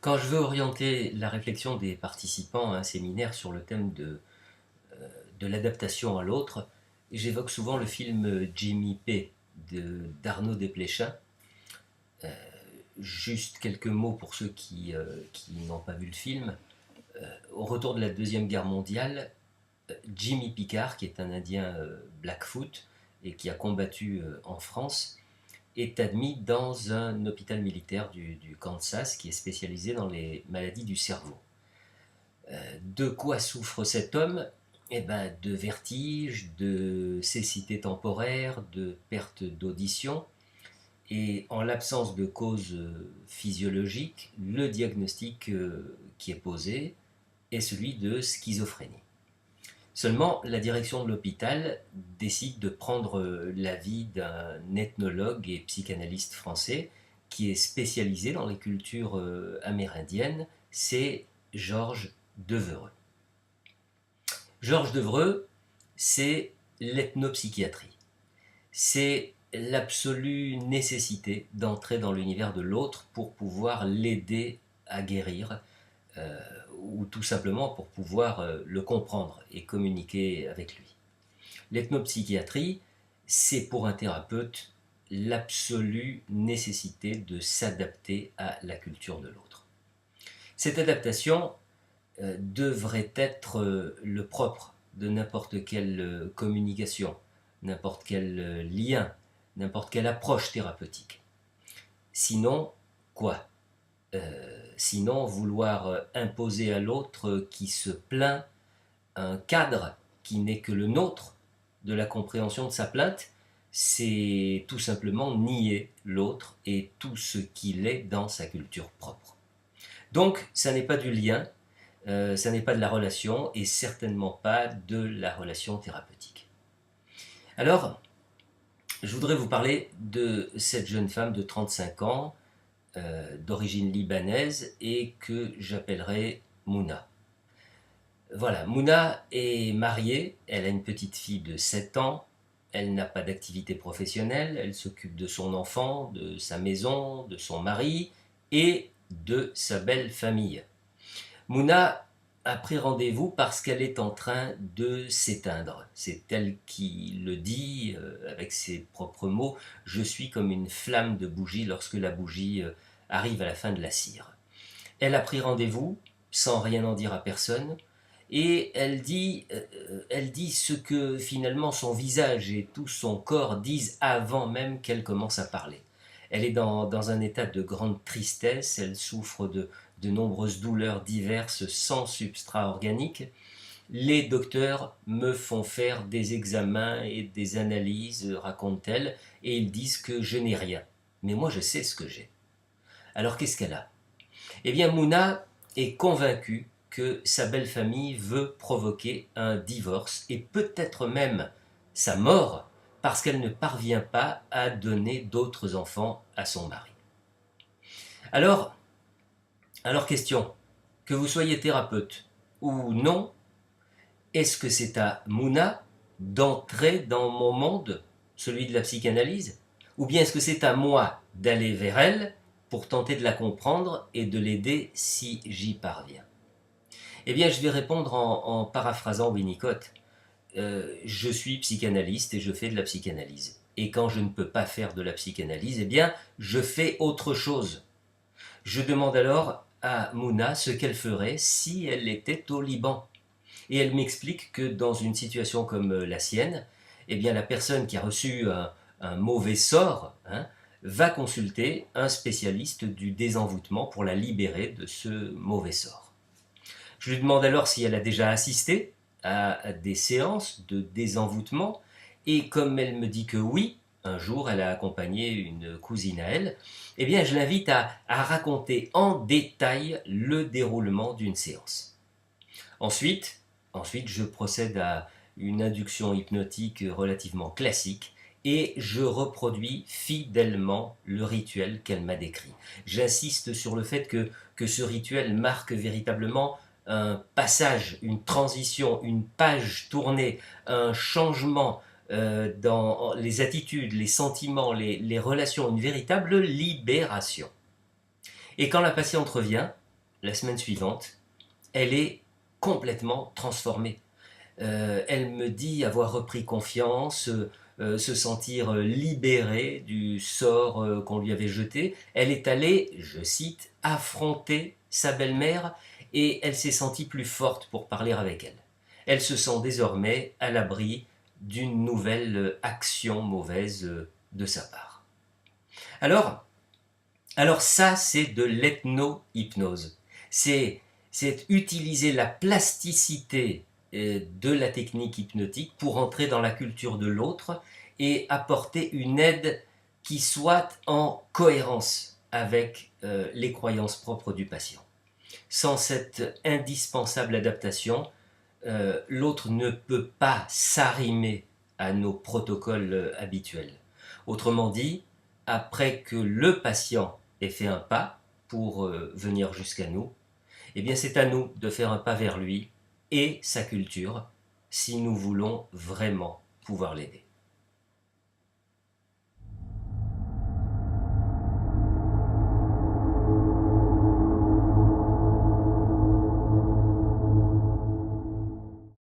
Quand je veux orienter la réflexion des participants à un séminaire sur le thème de l'adaptation à l'autre, j'évoque souvent le film Jimmy P. d'Arnaud Desplechin. Euh, Juste quelques mots pour ceux qui n'ont pas vu le film. Au retour de la Deuxième Guerre mondiale, Jimmy Picard, qui est un Indien Blackfoot et qui a combattu en France, est admis dans un hôpital militaire du Kansas qui est spécialisé dans les maladies du cerveau. De quoi souffre cet homme? Eh ben, de vertige, de cécité temporaire, de perte d'audition. Et en l'absence de cause physiologique, le diagnostic qui est posé est celui de schizophrénie. Seulement, la direction de l'hôpital décide de prendre l'avis d'un ethnologue et psychanalyste français qui est spécialisé dans les cultures amérindiennes, c'est Georges Devereux. Georges Devereux, c'est l'ethnopsychiatrie. C'est l'absolue nécessité d'entrer dans l'univers de l'autre pour pouvoir l'aider à guérir, euh, ou tout simplement pour pouvoir le comprendre et communiquer avec lui. L'ethnopsychiatrie, c'est pour un thérapeute l'absolue nécessité de s'adapter à la culture de l'autre. Cette adaptation devrait être le propre de n'importe quelle communication, n'importe quel lien, n'importe quelle approche thérapeutique. Sinon, quoi Sinon, vouloir imposer à l'autre qui se plaint un cadre qui n'est que le nôtre de la compréhension de sa plainte, c'est tout simplement nier l'autre et tout ce qu'il est dans sa culture propre. Donc, ça n'est pas du lien, ça n'est pas de la relation et certainement pas de la relation thérapeutique. Alors, je voudrais vous parler de cette jeune femme de 35 ans, d'origine libanaise et que j'appellerai Mouna. Voilà, Mouna est mariée, elle a une petite fille de 7 ans, elle n'a pas d'activité professionnelle, elle s'occupe de son enfant, de sa maison, de son mari et de sa belle famille. Mouna a pris rendez-vous parce qu'elle est en train de s'éteindre. C'est elle qui le dit avec ses propres mots. Je suis comme une flamme de bougie lorsque la bougie arrive à la fin de la cire. Elle a pris rendez-vous sans rien en dire à personne et elle dit ce que finalement son visage et tout son corps disent avant même qu'elle commence à parler. Elle est dans un état de grande tristesse, elle souffre de nombreuses douleurs diverses sans substrat organique. Les docteurs me font faire des examens et des analyses, raconte-t-elle, et ils disent que je n'ai rien. Mais moi je sais ce que j'ai. Alors qu'est-ce qu'elle a? Eh bien Mouna est convaincue que sa belle famille veut provoquer un divorce et peut-être même sa mort parce qu'elle ne parvient pas à donner d'autres enfants à son mari. Alors, alors question, que vous soyez thérapeute ou non, est-ce que c'est à Mouna d'entrer dans mon monde, celui de la psychanalyse, ou bien est-ce que c'est à moi d'aller vers elle pour tenter de la comprendre et de l'aider si j'y parviens? Eh bien, je vais répondre en paraphrasant Winnicott. Je suis psychanalyste et je fais de la psychanalyse. Et quand je ne peux pas faire de la psychanalyse, eh bien, je fais autre chose. Je demande alors à Mouna ce qu'elle ferait si elle était au Liban. Et elle m'explique que dans une situation comme la sienne, eh bien, la personne qui a reçu un mauvais sort va consulter un spécialiste du désenvoûtement pour la libérer de ce mauvais sort. Je lui demande alors si elle a déjà assisté à des séances de désenvoûtement et comme elle me dit que oui, un jour elle a accompagné une cousine à elle, eh bien je l'invite à raconter en détail le déroulement d'une séance. Ensuite, je procède à une induction hypnotique relativement classique et je reproduis fidèlement le rituel qu'elle m'a décrit. J'insiste sur le fait que ce rituel marque véritablement un passage, une transition, une page tournée, un changement dans les attitudes, les sentiments, les relations, une véritable libération. Et quand la patiente revient, la semaine suivante, elle est complètement transformée. Elle me dit avoir repris confiance, se sentir libérée du sort qu'on lui avait jeté. Elle est allée, je cite, affronter sa belle-mère et elle s'est sentie plus forte pour parler avec elle. Elle se sent désormais à l'abri d'une nouvelle action mauvaise de sa part. Alors, alors ça, c'est de l'ethno-hypnose. C'est utiliser la plasticité de la technique hypnotique pour entrer dans la culture de l'autre et apporter une aide qui soit en cohérence avec les croyances propres du patient. Sans cette indispensable adaptation, l'autre ne peut pas s'arrimer à nos protocoles habituels. Autrement dit, après que le patient ait fait un pas pour venir jusqu'à nous, eh bien c'est à nous de faire un pas vers lui et sa culture si nous voulons vraiment pouvoir l'aider.